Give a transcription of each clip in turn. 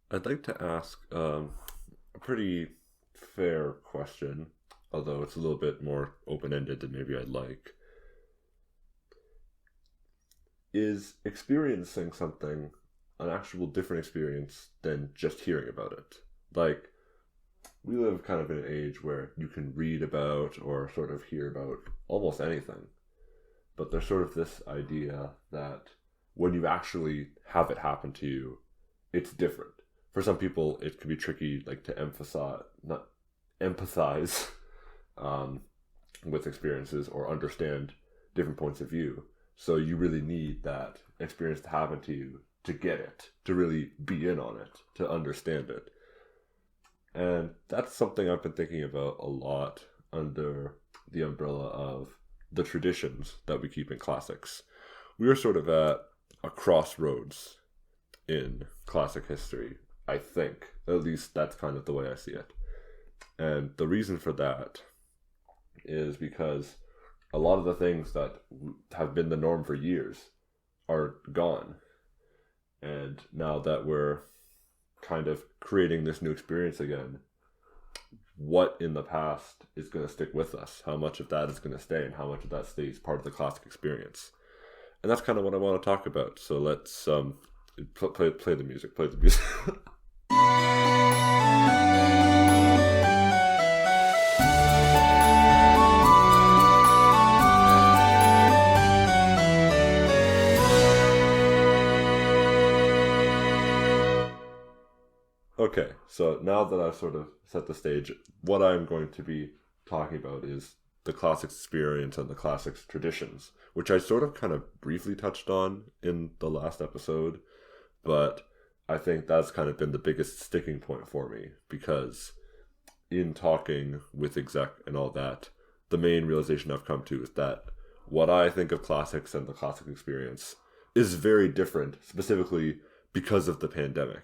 I'd like to ask a pretty fair question, although it's a little bit more open-ended than maybe I'd like. Is experiencing something an actual different experience than just hearing about it? Like, we live kind of in an age where you can read about or sort of hear about almost anything, but there's sort of this idea that when you actually have it happen to you, it's different. For some people, it can be tricky, like to emphasize, not empathize um, with experiences or understand different points of view. So you really need that experience to happen to you to get it, to really be in on it, to understand it. And that's something I've been thinking about a lot under the umbrella of the traditions that we keep in classics. We are sort of at a crossroads in classic history, I think. At least that's kind of the way I see it. And the reason for that is because a lot of the things that have been the norm for years are gone. And now that we're kind of creating this new experience again, what in the past is going to stick with us? How much of that is going to stay, and how much of that stays part of the classic experience? And that's kind of what I want to talk about. So let's play the music. Play the music. Okay, so now that I've sort of set the stage, what I'm going to be talking about is the classics experience and the classics traditions, which I sort of kind of briefly touched on in the last episode, but I think that's kind of been the biggest sticking point for me, because in talking with exec and all that, the main realization I've come to is that what I think of classics and the classic experience is very different, specifically because of the pandemic.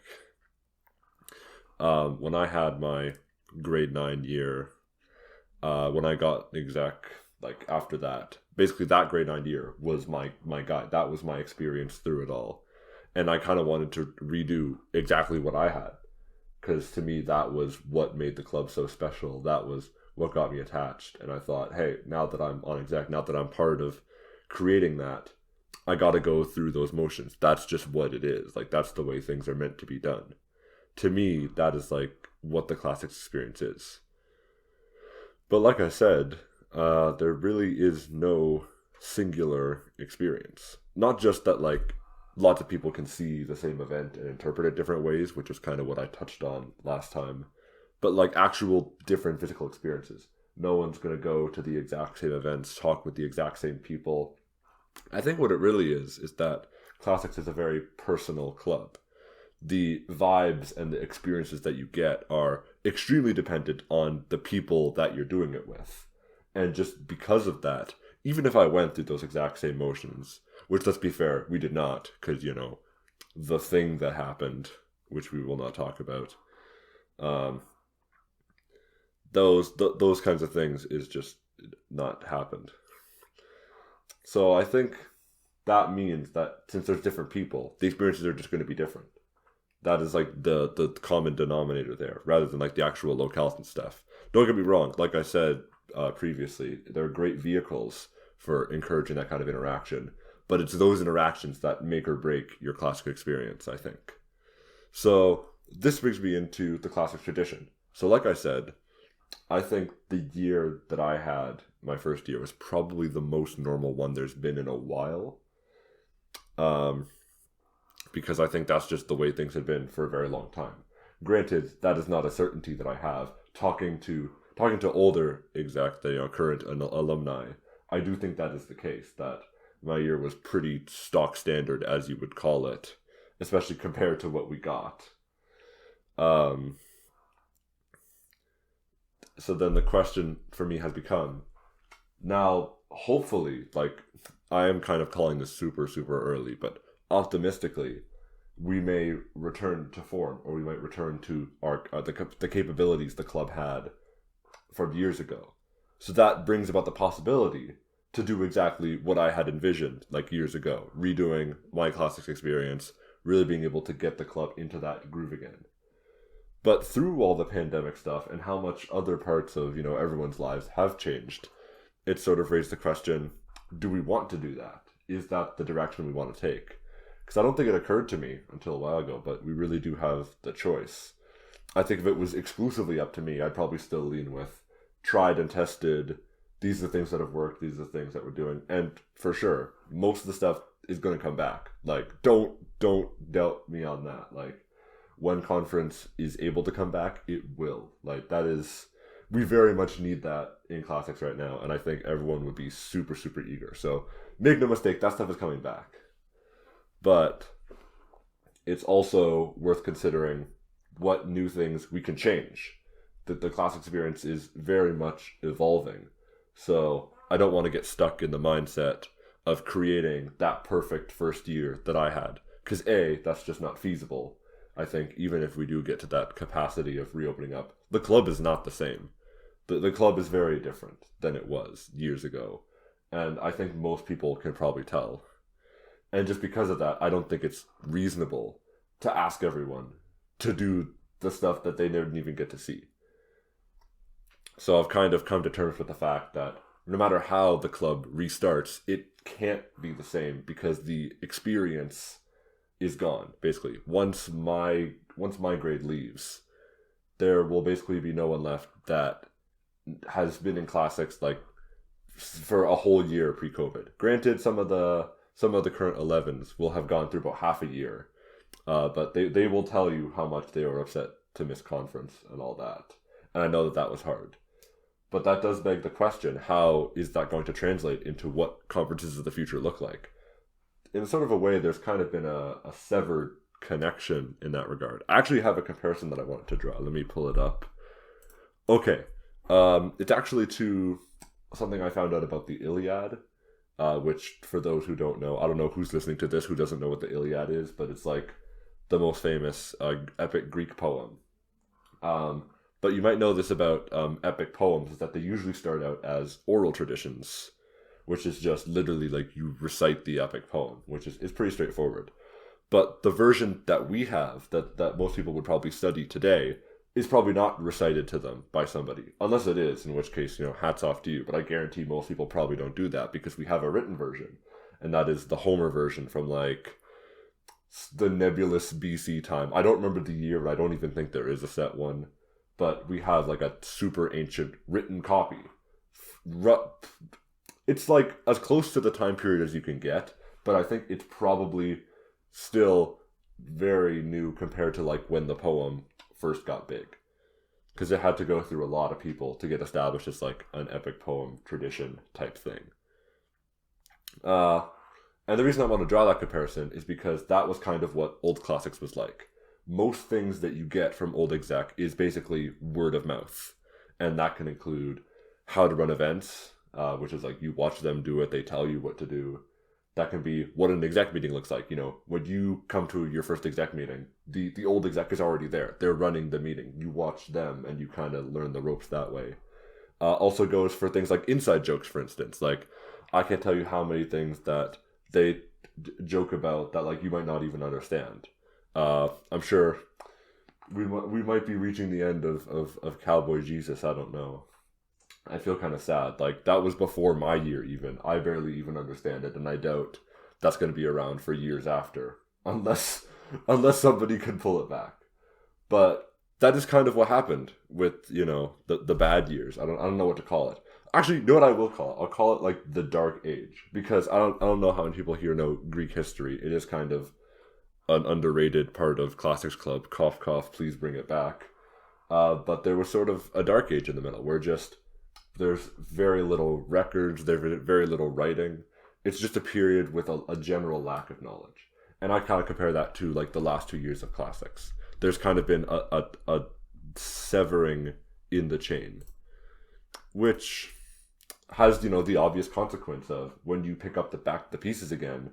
When I had my grade 9 year, when I got exec, like after that, basically that grade 9 year was my guide. That was my experience through it all. And I kind of wanted to redo exactly what I had, because to me that was what made the club so special. That was what got me attached. And I thought, hey, now that I'm on exec, now that I'm part of creating that, I got to go through those motions. That's just what it is. Like, that's the way things are meant to be done. To me, that is like what the classics experience is. But like I said, there really is no singular experience. Not just that, like, lots of people can see the same event and interpret it different ways, which is kind of what I touched on last time, but like actual different physical experiences. No one's going to go to the exact same events, talk with the exact same people. I think what it really is that classics is a very personal club. The vibes and the experiences that you get are extremely dependent on the people that you're doing it with. And just because of that, even if I went through those exact same motions, which, let's be fair, we did not, because, you know, the thing that happened, which we will not talk about, those kinds of things is just not happened. So I think that means that since there's different people, the experiences are just going to be different. That is like the common denominator there, rather than like the actual locales and stuff. Don't get me wrong, like I said previously, they're great vehicles for encouraging that kind of interaction, but it's those interactions that make or break your classic experience, I think. So this brings me into the classic tradition. So like I said, I think the year that I had, my first year, was probably the most normal one there's been in a while. Because I think that's just the way things have been for a very long time. Granted, that is not a certainty that I have. Talking to older current alumni, I do think that is the case, that my year was pretty stock standard, as you would call it, especially compared to what we got. So then the question for me has become, now, hopefully, like, I am kind of calling this super, super early, but optimistically, we may return to form, or we might return to the capabilities the club had from years ago. So that brings about the possibility to do exactly what I had envisioned like years ago, redoing my classics experience, really being able to get the club into that groove again. But through all the pandemic stuff and how much other parts of, everyone's lives have changed, it sort of raised the question, do we want to do that? Is that the direction we want to take? Because I don't think it occurred to me until a while ago, but we really do have the choice. I think if it was exclusively up to me, I'd probably still lean with tried and tested. These are the things that have worked. These are the things that we're doing. And for sure, most of the stuff is going to come back. Like, don't doubt me on that. Like, when conference is able to come back, it will. Like, that is, we very much need that in classics right now. And I think everyone would be super, super eager. So make no mistake, that stuff is coming back. But it's also worth considering what new things we can change. The class experience is very much evolving. So I don't want to get stuck in the mindset of creating that perfect first year that I had. Because A, that's just not feasible. I think even if we do get to that capacity of reopening up, the club is not the same. The club is very different than it was years ago. And I think most people can probably tell. And just because of that, I don't think it's reasonable to ask everyone to do the stuff that they didn't even get to see. So I've kind of come to terms with the fact that no matter how the club restarts, it can't be the same because the experience is gone, basically. Once my grade leaves, there will basically be no one left that has been in classics like for a whole year pre-COVID. Granted, some of the current 11s will have gone through about half a year, but they will tell you how much they were upset to miss conference and all that. And I know that was hard. But that does beg the question, how is that going to translate into what conferences of the future look like? In sort of a way, there's kind of been a severed connection in that regard. I actually have a comparison that I wanted to draw. Let me pull it up. Okay. It's actually to something I found out about the Iliad, which for those who don't know, I don't know who's listening to this who doesn't know what the Iliad is, but it's like the most famous epic Greek poem. But you might know this about epic poems, is that they usually start out as oral traditions, which is just literally like you recite the epic poem, which is pretty straightforward. But the version that we have, that most people would probably study today, is probably not recited to them by somebody. Unless it is, in which case, hats off to you. But I guarantee most people probably don't do that because we have a written version. And that is the Homer version from like the nebulous BC time. I don't remember the year. I don't even think there is a set one. But we have like a super ancient written copy. It's like as close to the time period as you can get, but I think it's probably still very new compared to like when the poem first got big. Because it had to go through a lot of people to get established as like an epic poem tradition type thing. And the reason I want to draw that comparison is because that was kind of what old classics was like. Most things that you get from old exec is basically word of mouth. And that can include how to run events, which is like you watch them do it, they tell you what to do. That can be what an exec meeting looks like. When you come to your first exec meeting, the old exec is already there. They're running the meeting. You watch them and you kind of learn the ropes that way. Also goes for things like inside jokes, for instance. Like, I can't tell you how many things that they joke about that like you might not even understand. I'm sure we might be reaching the end of Cowboy Jesus. I don't know. I feel kind of sad. Like, that was before my year even. I barely even understand it, and I doubt that's going to be around for years after. Unless somebody can pull it back. But that is kind of what happened with, the bad years. I don't know what to call it. Actually, you know what I will call it? I'll call it like the Dark Age. Because I don't know how many people here know Greek history. It is kind of an underrated part of Classics Club. Cough, cough, please bring it back. But there was sort of a dark age in the middle where there's very little records, there's very little writing. It's just a period with a general lack of knowledge. And I kind of compare that to like the last 2 years of classics. There's kind of been a severing in the chain, which has, the obvious consequence of when you pick up the pieces again,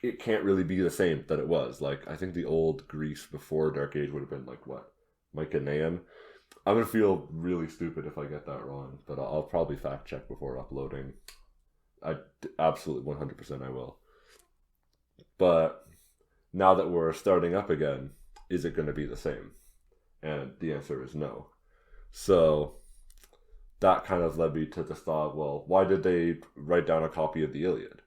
it can't really be the same that it was. Like, I think the old Greece before Dark Age would have been like what? Mycenaean? I'm going to feel really stupid if I get that wrong, but I'll probably fact check before uploading. I absolutely 100% I will. But now that we're starting up again, is it going to be the same? And the answer is no. So that kind of led me to the thought, well, why did they write down a copy of the Iliad?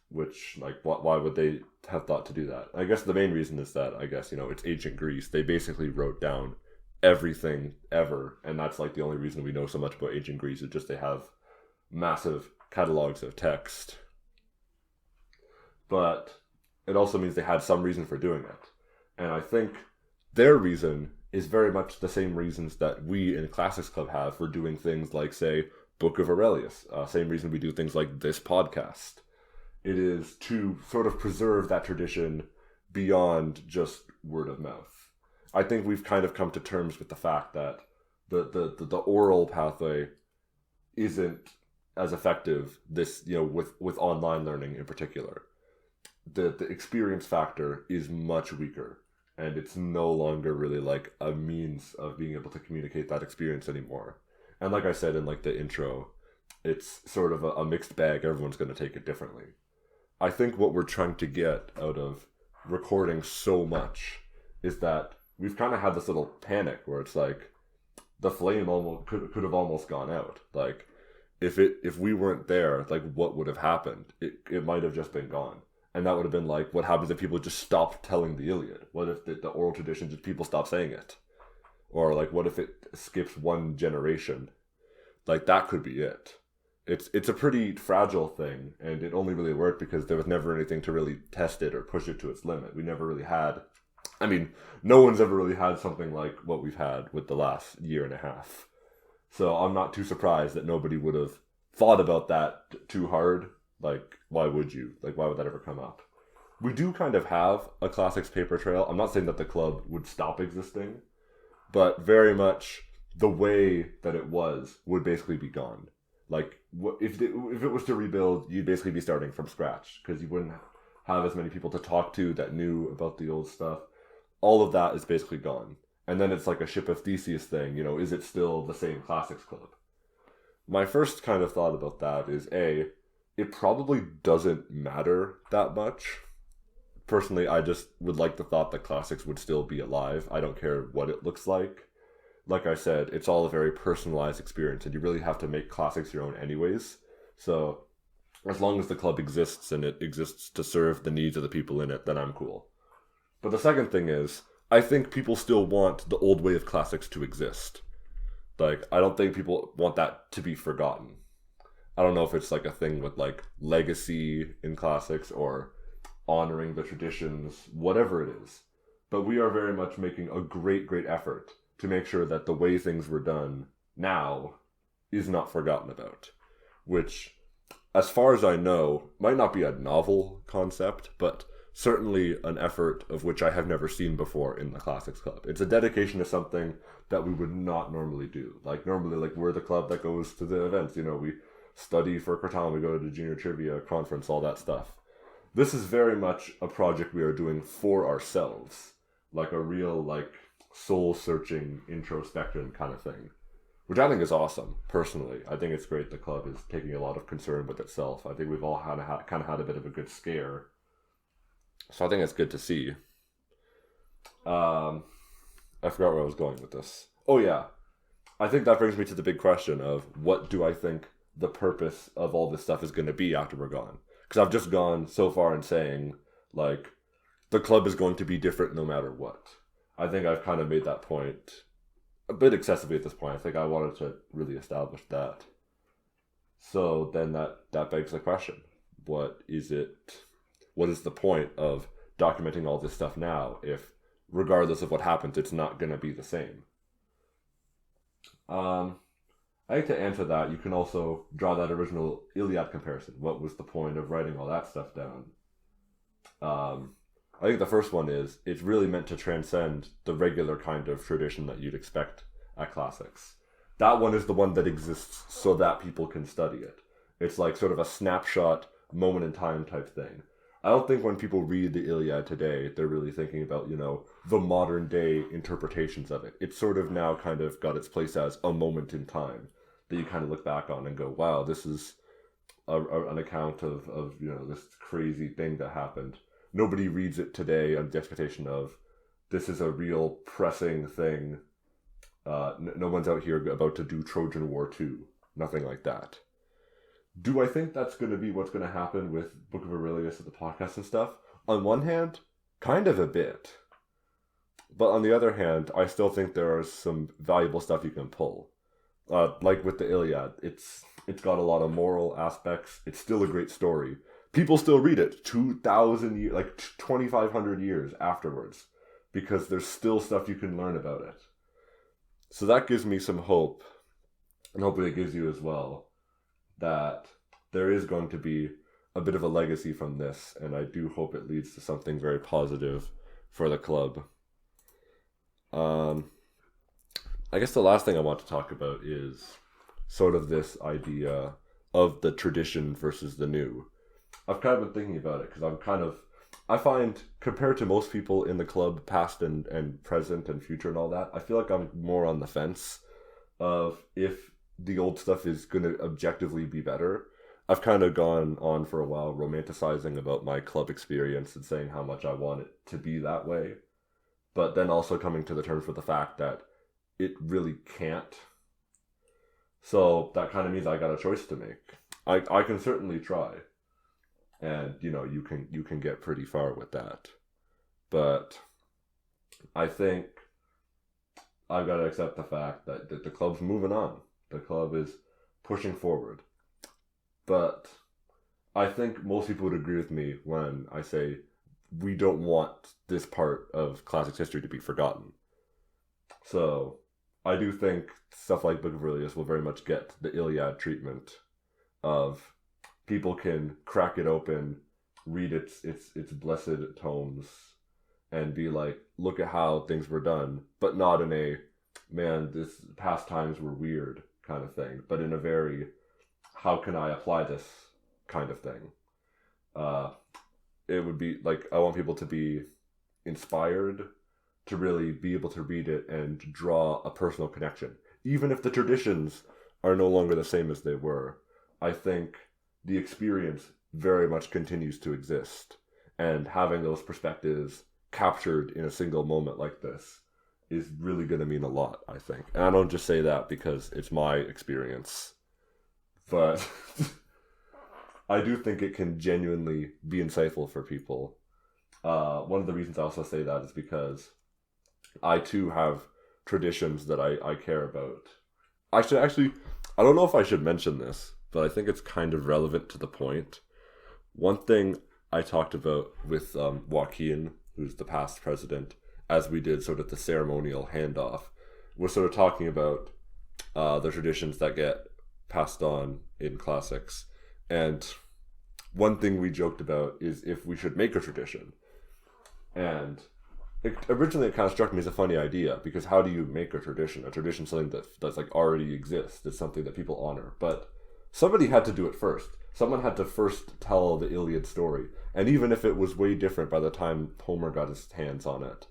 Which, like, why would they have thought to do that? I guess the main reason is that, it's ancient Greece. They basically wrote down everything ever, and that's, like, the only reason we know so much about ancient Greece is just they have massive catalogs of text. But it also means they had some reason for doing it. And I think their reason is very much the same reasons that we in Classics Club have for doing things like, say, Book of Aurelius. Same reason we do things like this podcast. It is to sort of preserve that tradition beyond just word of mouth. I think we've kind of come to terms with the fact that the oral pathway isn't as effective with online learning in particular. The experience factor is much weaker, and it's no longer really like a means of being able to communicate that experience anymore. And like I said in like the intro, it's sort of a mixed bag. Everyone's going to take it differently. I think what we're trying to get out of recording so much is that we've kind of had this little panic where it's like the flame almost could have almost gone out. Like if we weren't there, like what would have happened? It might have just been gone. And that would have been like, what happens if people just stop telling the Iliad? What if the oral tradition, just people stop saying it? Or like, what if it skips one generation? Like that could be it. It's a pretty fragile thing, and it only really worked because there was never anything to really test it or push it to its limit. We never really had, no one's ever really had something like what we've had with the last year and a half. So I'm not too surprised that nobody would have thought about that too hard. Like, why would you? Like, why would that ever come up? We do kind of have a classics paper trail. I'm not saying that the club would stop existing, but very much the way that it was would basically be gone. Like, if it was to rebuild, you'd basically be starting from scratch because you wouldn't have as many people to talk to that knew about the old stuff. All of that is basically gone. And then it's like a Ship of Theseus thing, is it still the same classics club? My first kind of thought about that is, it probably doesn't matter that much. Personally, I just would like the thought that classics would still be alive. I don't care what it looks like. Like I said, it's all a very personalized experience, and you really have to make classics your own anyways. So as long as the club exists and it exists to serve the needs of the people in it, then I'm cool. But the second thing is, I think people still want the old way of classics to exist. Like, I don't think people want that to be forgotten. I don't know if it's like a thing with like legacy in classics or honoring the traditions, whatever it is. But we are very much making a great, great effort to make sure that the way things were done now is not forgotten about. Which, as far as I know, might not be a novel concept, but certainly an effort of which I have never seen before in the Classics Club. It's a dedication to something that we would not normally do. Like, normally, like, we're the club that goes to the events. We study for Kratom, we go to the junior trivia conference, all that stuff. This is very much a project we are doing for ourselves. Like a real, like, soul-searching introspection kind of thing. Which I think is awesome, personally. I think it's great the club is taking a lot of concern with itself. I think we've all kind of had a bit of a good scare. So I think it's good to see. I forgot where I was going with this. Oh yeah. I think that brings me to the big question of what do I think the purpose of all this stuff is going to be after we're gone. Because I've just gone so far in saying, like, the club is going to be different no matter what. I think I've kind of made that point a bit excessively at this point. I think I wanted to really establish that. So then that begs the question. What is the point of documenting all this stuff now if, regardless of what happens, it's not going to be the same? I think to answer that, you can also draw that original Iliad comparison. What was the point of writing all that stuff down? I think the first one is, it's really meant to transcend the regular kind of tradition that you'd expect at classics. That one is the one that exists so that people can study it. It's like sort of a snapshot, moment in time type thing. I don't think when people read the Iliad today, they're really thinking about, the modern day interpretations of it. It's sort of now kind of got its place as a moment in time that you kind of look back on and go, wow, this is an account of this crazy thing that happened. nobody reads it today on the expectation of this is a real pressing thing. No one's out here about to do Trojan War 2. Nothing like that. Do I think that's going to be what's going to happen with Book of Aurelius and the podcast and stuff? On one hand, kind of a bit. But on the other hand, I still think there are some valuable stuff you can pull. Like with the Iliad, it's got a lot of moral aspects. It's still a great story. People still read it 2,000 years, like 2,500 years afterwards, because there's still stuff you can learn about it. So that gives me some hope, and hopefully it gives you as well, that there is going to be a bit of a legacy from this, and I do hope it leads to something very positive for the club. I guess the last thing I want to talk about is sort of this idea of the tradition versus the new. I've kind of been thinking about it because I find, compared to most people in the club, past and present and future and all that, I feel like I'm more on the fence of if the old stuff is going to objectively be better. I've kind of gone on for a while romanticizing about my club experience and saying how much I want it to be that way, but then also coming to the terms with the fact that it really can't. So that kind of means I got a choice to make. I can certainly try. And, you can get pretty far with that. But I think I've got to accept the fact that the club's moving on. The club is pushing forward. But I think most people would agree with me when I say we don't want this part of classics history to be forgotten. So I do think stuff like Book of Aurelius will very much get the Iliad treatment of people can crack it open, read its blessed tomes, and be like, look at how things were done, but not in a, man, this past times were weird kind of thing, but in a very, how can I apply this kind of thing. It would be like, I want people to be inspired to really be able to read it and draw a personal connection. Even if the traditions are no longer the same as they were, I think the experience very much continues to exist. And having those perspectives captured in a single moment like this is really going to mean a lot, I think. And I don't just say that because it's my experience, but I do think it can genuinely be insightful for people. One of the reasons I also say that is because I too have traditions that I care about. I don't know if I should mention this, but I think it's kind of relevant to the point. One thing I talked about with Joaquin, who's the past president, as we did sort of the ceremonial handoff, was sort of talking about the traditions that get passed on in classics. And one thing we joked about is if we should make a tradition. And originally it kind of struck me as a funny idea, because how do you make a tradition? A tradition is something that's like already exists. It's something that people honor. But somebody had to do it first. Someone had to first tell the Iliad story. And even if it was way different by the time Homer got his hands on it,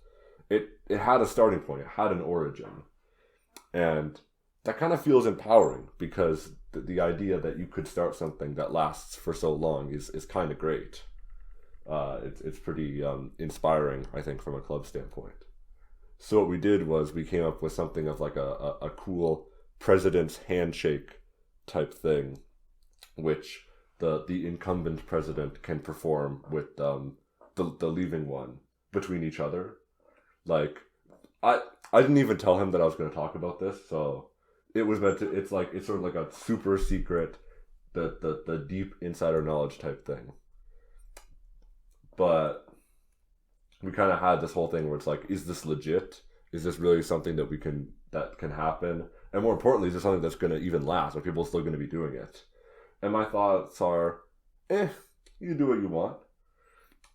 it had a starting point. It had an origin. And that kind of feels empowering, because the idea that you could start something that lasts for so long is kind of great. It's pretty inspiring, I think, from a club standpoint. So what we did was we came up with something of like a cool president's handshake type thing, which the incumbent president can perform with the leaving one between each other. Like, I didn't even tell him that I was going to talk about this, so it was meant to, it's sort of like a super secret, the deep insider knowledge type thing. But we kind of had this whole thing where it's like, is this legit? Is this really something that can happen? And more importantly, is this something that's going to even last? Are people still going to be doing it? And my thoughts are, you can do what you want.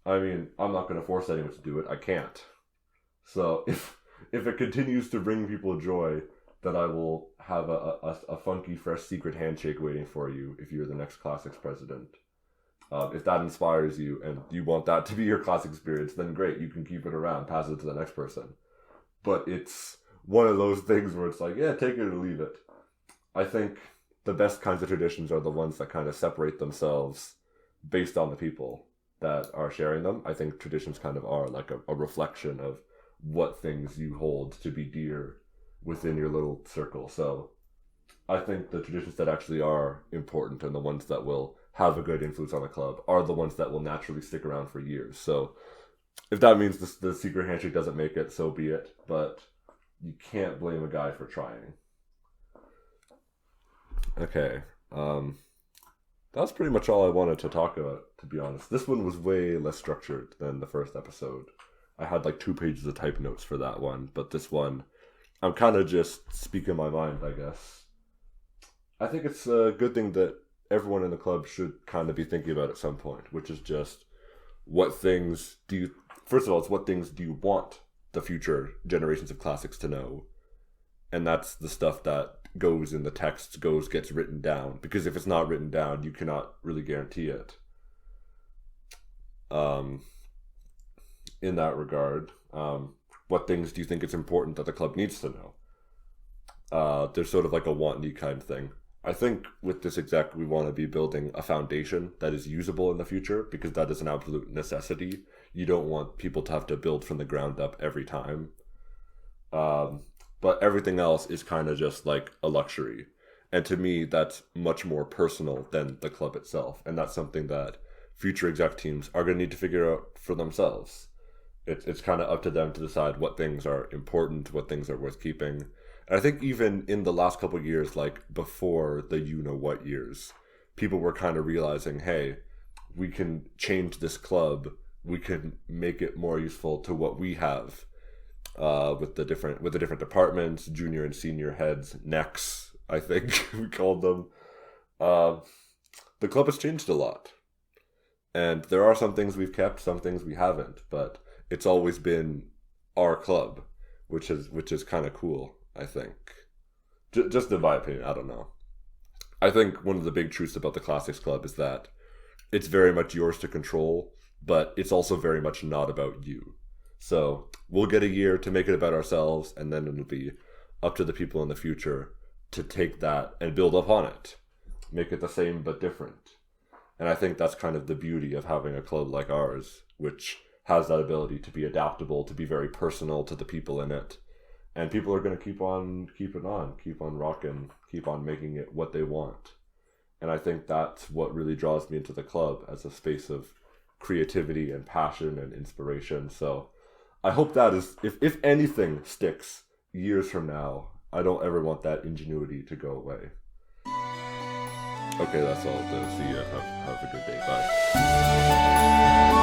I mean, I'm not going to force anyone to do it. I can't. So if it continues to bring people joy, then I will have a funky, fresh secret handshake waiting for you if you're the next Classics president. If that inspires you and you want that to be your classic experience, then great, you can keep it around, pass it to the next person. But it's one of those things where it's like, yeah, take it or leave it. I think the best kinds of traditions are the ones that kind of separate themselves based on the people. that are sharing them. I think traditions kind of are like a reflection of what things you hold to be dear within your little circle. So I think the traditions that actually are important and the ones that will have a good influence on the club are the ones that will naturally stick around for years. So if that means the secret handshake doesn't make it, so be it. But you can't blame a guy for trying. Okay. That's pretty much all I wanted to talk about, to be honest. This one was way less structured than the first episode. I had like 2 pages of type notes for that one, but this one, I'm kind of just speaking my mind, I guess. I think it's a good thing that everyone in the club should kind of be thinking about at some point, which is just first of all, it's what things do you want the future generations of classics to know? And that's the stuff that goes in the text, gets written down. Because if it's not written down, you cannot really guarantee it. In that regard, what things do you think it's important that the club needs to know? There's sort of like a want-need kind of thing. I think with this exec, we want to be building a foundation that is usable in the future, because that is an absolute necessity. You don't want people to have to build from the ground up every time. But everything else is kind of just like a luxury. And to me, that's much more personal than the club itself. And that's something that future exec teams are going to need to figure out for themselves. It's kind of up to them to decide what things are important, what things are worth keeping. And I think even in the last couple of years, like before the you-know-what years, people were kind of realizing, hey, we can change this club. We can make it more useful to what we have. With the different departments, junior and senior heads, necks, I think we called them. The club has changed a lot, and there are some things we've kept, some things we haven't, but it's always been our club, which is kind of cool, I think. Just in my opinion, I don't know. I think one of the big truths about the Classics Club is that it's very much yours to control, but it's also very much not about you. So we'll get a year to make it about ourselves, and then it'll be up to the people in the future to take that and build upon it. Make it the same but different. And I think that's kind of the beauty of having a club like ours, which has that ability to be adaptable, to be very personal to the people in it. And people are going to keep on rocking, keep on making it what they want. And I think that's what really draws me into the club, as a space of creativity and passion and inspiration. So I hope that is, if anything sticks years from now, I don't ever want that ingenuity to go away. Okay, that's all. See ya. Have a good day. Bye.